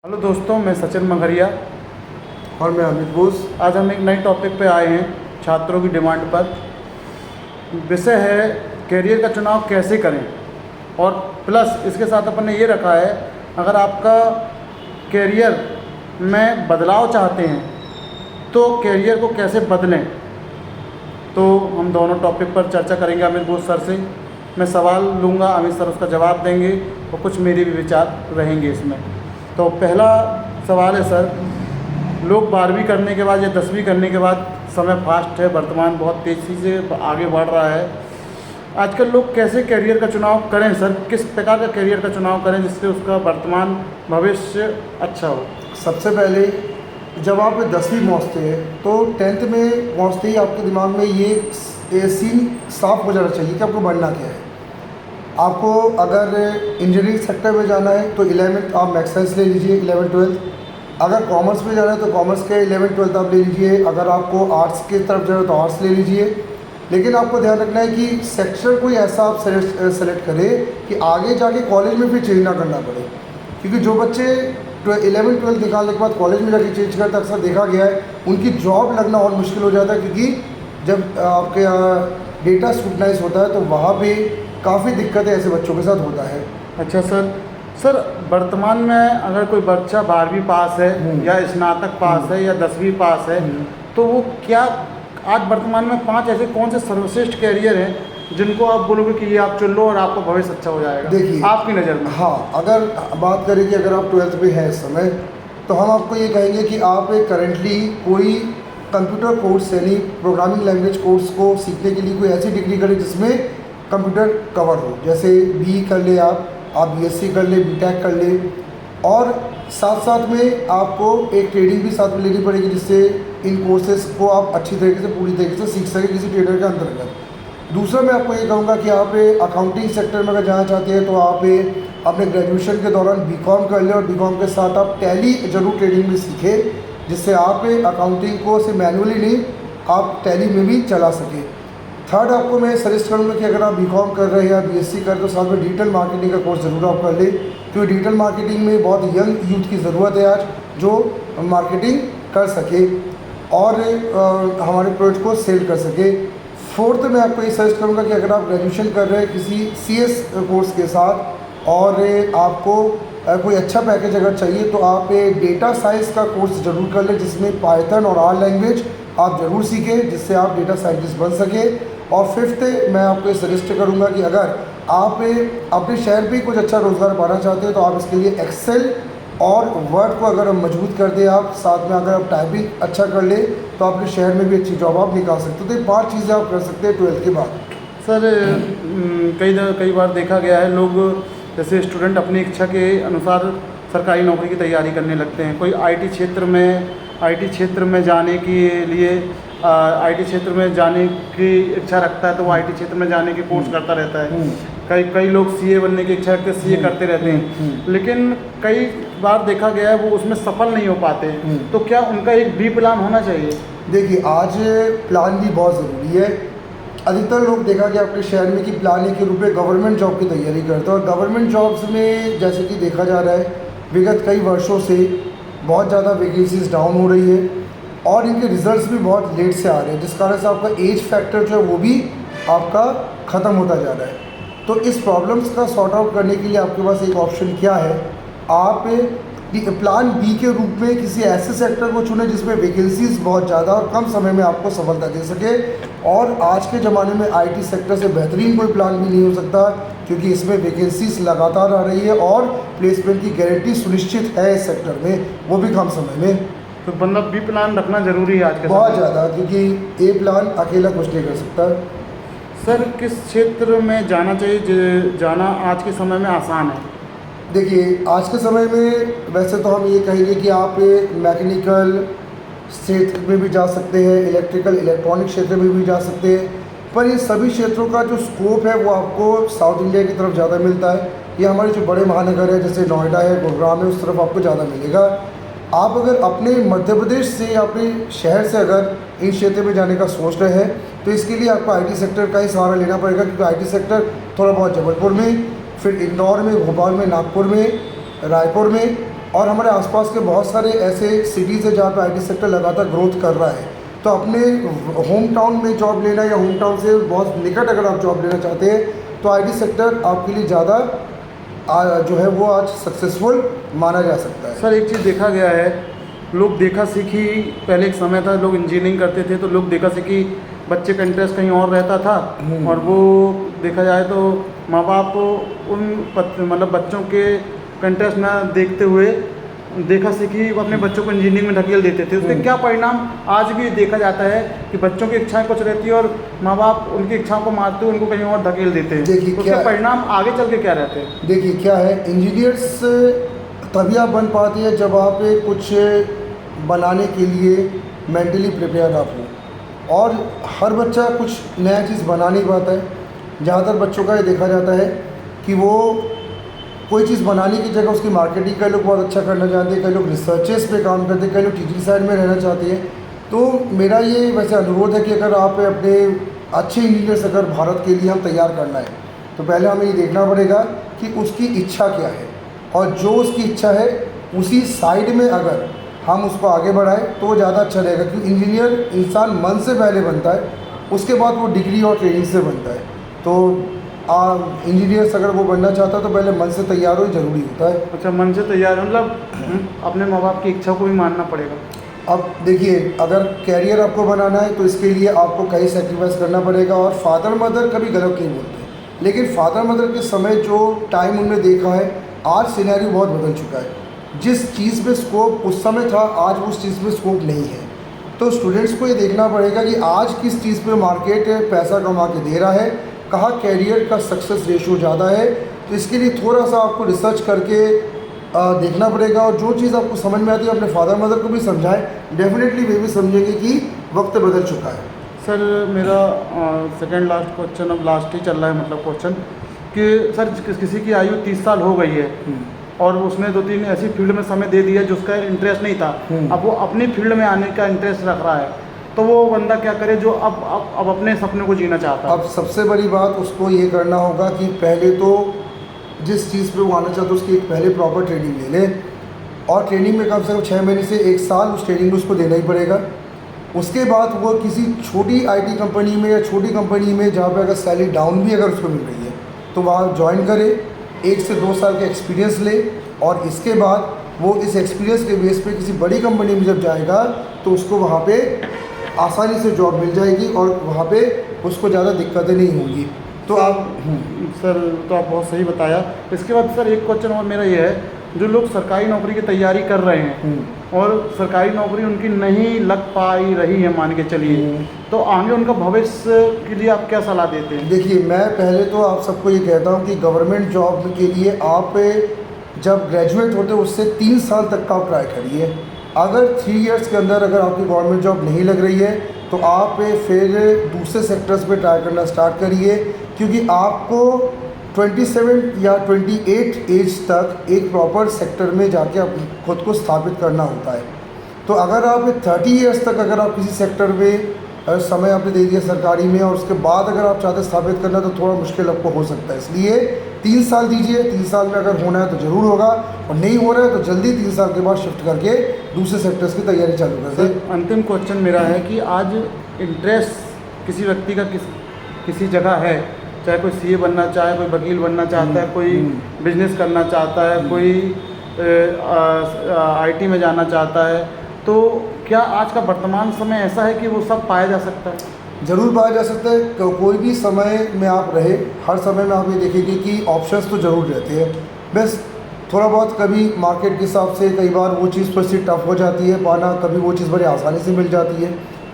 Hello दोस्तों, मैं सचिन मघरिया और मैं अमित बोस। आज हम एक नए टॉपिक पे आए हैं छात्रों की डिमांड पर। विषय है करियर का चुनाव कैसे करें, और प्लस इसके साथ अपन ने ये रखा है अगर आपका करियर में बदलाव चाहते हैं तो करियर को कैसे बदलें। तो हम दोनों टॉपिक पर चर्चा करेंगे अमित बोस सर से। मैं सवाल लूँगा, अमित सर उसका जवाब देंगे और कुछ मेरे भी विचार रहेंगे इसमें। तो पहला सवाल है सर, लोग 12वीं करने के बाद या 10वीं करने के बाद, समय फास्ट है, वर्तमान बहुत तेज़ी से आगे बढ़ रहा है, आजकल लोग कैसे करियर का चुनाव करें सर? किस प्रकार का करियर का चुनाव करें जिससे उसका वर्तमान भविष्य अच्छा हो? सबसे पहले जब आप 10वीं पहुँचते हैं तो 10th में पहुँचते ही आपके दिमाग में ये सीन साफ हो जाना चाहिए कि आपको बनना क्या है। आपको अगर इंजीनियरिंग सेक्टर में जाना है तो 11th आप मैथ्स साइंस ले लीजिए, 11th 12th। अगर कॉमर्स में जाना है तो कॉमर्स के 11th 12th आप ले लीजिए। अगर आपको आर्ट्स की तरफ जाना है तो आर्ट्स ले लीजिए। लेकिन आपको ध्यान रखना है कि सेक्टर कोई ऐसा आप सेलेक्ट करें कि आगे जाके कॉलेज में फिर चेंज ना करना पड़े, क्योंकि जो बच्चे 11th 12th निकालने के बाद कॉलेज में जाके चेंज करते अक्सर देखा गया है उनकी जॉब लगना और मुश्किल हो जाता है, क्योंकि जब आपके यहाँ डेटा स्क्रूटनाइज होता है तो वहाँ पे काफ़ी दिक्कतें ऐसे बच्चों के साथ होता है। अच्छा सर, वर्तमान में अगर कोई बच्चा 12वीं पास है या स्नातक पास है या 10वीं पास है तो वो क्या, आज वर्तमान में 5 ऐसे कौन से सर्वश्रेष्ठ कैरियर हैं जिनको आप बोलोगे कि ये आप चुन लो और आपका भविष्य अच्छा हो जाएगा? देखिए आपकी नज़र में। हाँ, अगर बात करें कि अगर आप 12th में हैं इस समय, तो हम आपको ये कहेंगे कि आप करेंटली कोई कंप्यूटर कोर्स यानी प्रोग्रामिंग लैंग्वेज कोर्स को सीखने के लिए कोई ऐसी डिग्री करें जिसमें कंप्यूटर कवर हो। जैसे BE कर ले, आप BSc कर ले, BTech कर ले, और साथ साथ में आपको एक ट्रेनिंग भी साथ में लेनी पड़ेगी जिससे इन कोर्सेज को आप अच्छी तरीके से, पूरी तरीके से सीख सकें किसी ट्रेनर के अंतर्गत। दूसरा मैं आपको ये कहूँगा कि आप अकाउंटिंग सेक्टर में अगर जाना चाहते हैं तो आप अपने ग्रेजुएशन के दौरान BCom कर लें, और BCom के साथ आप टैली जरूर ट्रेनिंग में सीखें, जिससे आप अकाउंटिंग को सिर्फ मैनुअली नहीं, आप टैली में भी चला सकें। थर्ड, आपको मैं सजेस्ट करूँगा कि अगर आप BCom कर रहे हैं या BSc कर रहे हो तो साथ में डिजिटल मार्केटिंग का कोर्स ज़रूर आप कर लें, क्योंकि डिजिटल मार्केटिंग में बहुत यंग यूथ की ज़रूरत है आज, जो मार्केटिंग कर सके और हमारे प्रोडक्ट को सेल कर सके। फोर्थ, मैं आपको ये सजेस्ट करूँगा कि अगर आप ग्रेजुएशन कर रहे हैं किसी CS कोर्स के साथ और आपको कोई अच्छा पैकेज अगर चाहिए तो आप डेटा साइंस का कोर्स ज़रूर कर लें, जिसमें पाइथन और R लैंग्वेज आप ज़रूर सीखें, जिससे आप डेटा साइंटिस्ट बन सके। और फिफ्थ, मैं आपको ये सजेस्ट करूँगा कि अगर आप अपने शहर पे कुछ अच्छा रोज़गार पाना चाहते हैं तो आप इसके लिए एक्सेल और वर्ड को अगर हम मजबूत कर दें, आप साथ में अगर आप टाइपिंग अच्छा कर ले तो अपने शहर में भी अच्छी जॉब आप निकाल सकते हो। तो ये 5 चीज़ें आप कर सकते हैं 12th के बाद। सर, कई बार देखा गया है लोग जैसे स्टूडेंट अपनी इच्छा के अनुसार सरकारी नौकरी की तैयारी करने लगते हैं। कोई IT क्षेत्र में जाने के लिए IT क्षेत्र में जाने की इच्छा रखता है तो वो IT क्षेत्र में जाने के कोर्स करता रहता है। कई लोग CA बनने की इच्छा रखते हैं, CA करते रहते हैं, लेकिन कई बार देखा गया है वो उसमें सफल नहीं हो पाते। तो क्या उनका एक B प्लान होना चाहिए? देखिए, आज प्लान भी बहुत ज़रूरी है। अधिकतर लोग देखा गया अपने शहर में कि प्लान के रूप में गवर्नमेंट जॉब की तैयारी करते हैं, और गवर्नमेंट जॉब्स में जैसे कि देखा जा रहा है विगत कई वर्षों से बहुत ज़्यादा वैकेंसीज डाउन हो रही है और इनके रिजल्ट्स भी बहुत लेट से आ रहे हैं, जिस कारण से आपका एज फैक्टर जो है वो भी आपका ख़त्म होता जा रहा है। तो इस प्रॉब्लम्स का सॉर्ट आउट करने के लिए आपके पास एक ऑप्शन क्या है, आप प्लान B के रूप में किसी ऐसे सेक्टर को चुनें जिसमें वैकेंसीज बहुत ज़्यादा और कम समय में आपको सफलता दे सके। और आज के ज़माने में IT सेक्टर से बेहतरीन कोई प्लान भी नहीं हो सकता, क्योंकि इसमें वैकेंसीज लगातार आ रही है और प्लेसमेंट की गारंटी सुनिश्चित है इस सेक्टर में, वो भी कम समय में। तो बंदा B प्लान रखना जरूरी है आज के बहुत ज़्यादा, क्योंकि A प्लान अकेला कुछ नहीं कर सकता। सर, किस क्षेत्र में जाना चाहिए, जाना आज के समय में आसान है? देखिए, आज के समय में वैसे तो हम ये कहेंगे कि आप मैकेनिकल क्षेत्र में भी जा सकते हैं, इलेक्ट्रिकल इलेक्ट्रॉनिक क्षेत्र में भी जा सकते हैं, पर ये सभी क्षेत्रों का जो स्कोप है वो आपको साउथ इंडिया की तरफ ज़्यादा मिलता है। ये हमारे जो बड़े महानगर है जैसे नोएडा है, गुरुग्राम है, उस तरफ आपको ज़्यादा मिलेगा। आप अगर अपने मध्य प्रदेश से या अपने शहर से अगर इन क्षेत्र में जाने का सोच रहे हैं तो इसके लिए आपको IT सेक्टर का ही सहारा लेना पड़ेगा, क्योंकि IT सेक्टर थोड़ा बहुत जबलपुर में, फिर इंदौर में, भोपाल में, नागपुर में, रायपुर में और हमारे आसपास के बहुत सारे ऐसे सिटीज़ है जहाँ पे आईटी सेक्टर लगातार ग्रोथ कर रहा है। तो अपने होम टाउन में जॉब लेना या होम टाउन से बहुत निकट अगर आप जॉब लेना चाहते हैं तो आईटी सेक्टर आपके लिए ज़्यादा जो है वो आज सक्सेसफुल माना जा सकता है। सर एक चीज़ देखा गया है, लोग देखा सीखी, पहले एक समय था लोग इंजीनियरिंग करते थे तो लोग देखा सीखी बच्चे का इंटरेस्ट कहीं और रहता था और वो देखा जाए तो माँ बाप उन मतलब बच्चों के इंटरेस्ट ना देखते हुए देखा सीखी अपने बच्चों को इंजीनियरिंग में ढकेल देते थे। उसके क्या परिणाम आज भी देखा जाता है कि बच्चों की इच्छाएं कुछ रहती है और माँ बाप उनकी इच्छाओं को मारते हुए उनको कहीं और धकेल देते हैं। देखिए उसके परिणाम आगे चल के क्या रहते हैं? देखिए क्या है, इंजीनियर्स तभी आप बन पाते हैं जब आप कुछ बनाने के लिए मेंटली प्रिपेयर आप हो, और हर बच्चा कुछ नया चीज़ बना नहीं पाता है। ज़्यादातर बच्चों का ये देखा जाता है कि वो कोई चीज़ बनाने की जगह उसकी मार्केटिंग कई लोग बहुत अच्छा करना चाहते हैं, कई लोग रिसर्चेस पे काम करते हैं, कई लोग टीचिंग साइड में रहना चाहते हैं। तो मेरा ये वैसे अनुरोध है कि अगर आप अपने अच्छे इंजीनियर्स अगर भारत के लिए हम तैयार करना है तो पहले हमें ये देखना पड़ेगा कि उसकी इच्छा क्या है, और जो उसकी इच्छा है उसी साइड में अगर हम उसको आगे बढ़ाएं तो वो ज़्यादा अच्छा रहेगा। क्योंकि इंजीनियर इंसान मन से पहले बनता है, उसके बाद वो डिग्री और ट्रेनिंग से बनता है। तो इंजीनियर्स अगर वो बनना चाहता है तो पहले मन से तैयार हो ज़रूरी होता है। अच्छा, मन से तैयार मतलब अपने माँ बाप की इच्छा को भी मानना पड़ेगा। अब देखिए, अगर कैरियर आपको बनाना है तो इसके लिए आपको कई सेक्रीफाइस करना पड़ेगा, और फादर मदर कभी गलत नहीं बोलते, लेकिन फादर मदर के समय जो टाइम उनने देखा है, आज सिनेरियो बहुत बदल चुका है। जिस चीज़ पे स्कोप उस समय था आज उस चीज़ पे स्कोप नहीं है। तो स्टूडेंट्स को ये देखना पड़ेगा कि आज किस चीज़ पे मार्केट पैसा कमा के दे रहा है, कहाँ कैरियर का सक्सेस रेशियो ज़्यादा है। तो इसके लिए थोड़ा सा आपको रिसर्च करके देखना पड़ेगा, और जो चीज़ आपको समझ में आती है अपने फादर मदर को भी समझाएं, डेफिनेटली वे भी समझेंगे कि वक्त बदल चुका है। सर मेरा सेकंड लास्ट क्वेश्चन, अब लास्ट ही चल रहा है मतलब क्वेश्चन, कि सर किसी की आयु 30 साल हो गई है और उसने 2-3 ऐसी फील्ड में समय दे दिया जिसका इंटरेस्ट नहीं था, अब वो अपनी फील्ड में आने का इंटरेस्ट रख रहा है, तो वो बंदा क्या करे जो अब अपने सपने को जीना चाहता है? अब सबसे बड़ी बात उसको ये करना होगा कि पहले तो जिस चीज़ पे वो आना चाहता है उसकी एक पहले प्रॉपर ट्रेनिंग ले ले, और ट्रेनिंग में कम से कम 6 महीने से 1 साल उस ट्रेनिंग में उसको देना ही पड़ेगा। उसके बाद वो किसी छोटी आईटी कंपनी में या छोटी कंपनी में जहाँ पे अगर सैलरी डाउन भी अगर उसको मिल रही है तो वहाँ ज्वाइन करे, 1 से 2 साल का एक्सपीरियंस ले, और इसके बाद वो इस एक्सपीरियंस के बेस पे किसी बड़ी कंपनी में जब जाएगा तो उसको वहाँ पे आसानी से जॉब मिल जाएगी और वहाँ पे उसको ज़्यादा दिक्कतें नहीं होंगी। तो आप सर तो आप बहुत सही बताया। इसके बाद सर एक क्वेश्चन और मेरा ये है, जो लोग सरकारी नौकरी की तैयारी कर रहे हैं और सरकारी नौकरी उनकी नहीं लग पाई रही है, मान के चलिए, तो आगे उनका भविष्य के लिए आप क्या सलाह देते हैं? देखिए, मैं पहले तो आप सबको ये कहता हूँ कि गवर्नमेंट जॉब के लिए आप जब ग्रेजुएट होते उससे 3 साल तक का आप ट्राई करिए। अगर 3 इयर्स के अंदर अगर आपकी गवर्नमेंट जॉब नहीं लग रही है तो आप फिर दूसरे सेक्टर्स पे ट्राई करना स्टार्ट करिए, क्योंकि आपको 27 या 28 एज तक एक प्रॉपर सेक्टर में जाके आप खुद को स्थापित करना होता है। तो अगर आप 30 इयर्स तक अगर आप किसी सेक्टर में समय आपने दे दिया सरकारी में और उसके बाद अगर आप चाहते स्थापित करना तो थोड़ा मुश्किल आपको हो सकता है। इसलिए 3 साल दीजिए, 3 साल में अगर होना है तो ज़रूर होगा, और नहीं हो रहा है तो जल्दी 3 साल के बाद शिफ्ट करके दूसरे सेक्टर्स की तैयारी चालू कर दें। अंतिम क्वेश्चन मेरा है कि आज इंटरेस्ट किसी व्यक्ति का किसी जगह है, चाहे कोई सीए बनना चाहे, कोई वकील बनना चाहता है, कोई बिजनेस करना चाहता है, कोई आईटी में जाना चाहता है, तो क्या आज का वर्तमान समय ऐसा है कि वो सब पाया जा सकता है? ज़रूर पाया जा सकता है। कोई भी समय में आप रहे, हर समय में आप ये देखेंगे कि ऑप्शंस तो ज़रूर रहते हैं, बस थोड़ा बहुत कभी मार्केट के हिसाब से कई बार वो चीज़ थोड़ी सी टफ हो जाती है पाना, कभी वो चीज़ बड़ी आसानी से मिल जाती है।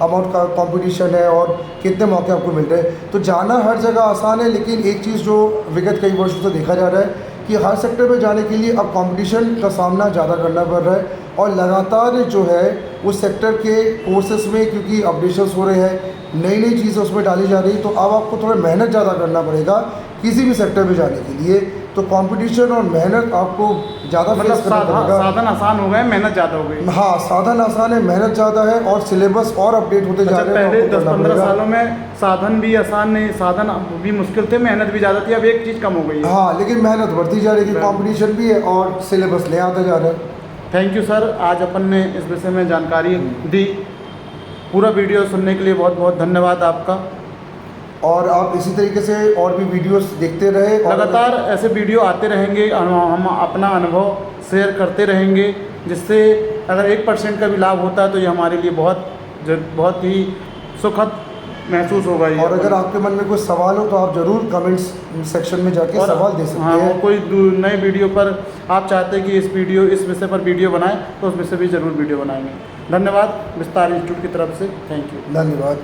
अमाउंट का कंपटीशन है और कितने मौके आपको मिल रहे हैं, तो जाना हर जगह आसान है, लेकिन एक चीज़ जो विगत कई वर्षों से देखा जा रहा है कि हर सेक्टर में जाने के लिए अब कंपटीशन का सामना ज़्यादा करना पड़ रहा है, और लगातार जो है उस सेक्टर के कोर्सेस में क्योंकि अपडेशंस हो रहे हैं, नई नई चीज़ें उसमें डाली जा रही, तो अब आपको थोड़ा मेहनत ज़्यादा करना पड़ेगा किसी भी सेक्टर में जाने के लिए। तो कंपटीशन और मेहनत आपको ज़्यादा मतलब फेस करना पड़ेगा। साधन आसान हो गए, मेहनत ज़्यादा हो गई। हाँ, साधन आसान है, मेहनत ज़्यादा है, और सिलेबस और अपडेट होते जा रहे हैं। पहले 10-15 सालों में साधन भी आसान नहीं, साधन भी मुश्किल थे, मेहनत भी ज़्यादा थी, अब एक चीज़ कम हो गई है। हाँ, लेकिन मेहनत बढ़ती जा रही है, कंपटीशन भी है और सिलेबस नया आता जा रहा है। थैंक यू सर, आज अपन ने इस विषय में जानकारी दी। पूरा वीडियो सुनने के लिए बहुत बहुत धन्यवाद आपका। और आप इसी तरीके से और भी वीडियोस देखते रहे और लगातार ऐसे वीडियो आते रहेंगे, हम अपना अनुभव शेयर करते रहेंगे, जिससे अगर 1% का भी लाभ होता है तो ये हमारे लिए बहुत ही सुखद महसूस होगा ये। और अगर आपके मन में कोई सवाल हो तो आप ज़रूर कमेंट्स सेक्शन में जाके सवाल दे सकते हाँ, हैं। कोई नए वीडियो पर आप चाहते हैं कि इस विषय पर वीडियो बनाएं तो उस विषय भी ज़रूर वीडियो बनाएंगे। धन्यवाद विस्तार इंस्टीट्यूट की तरफ से, थैंक यू। धन्यवाद।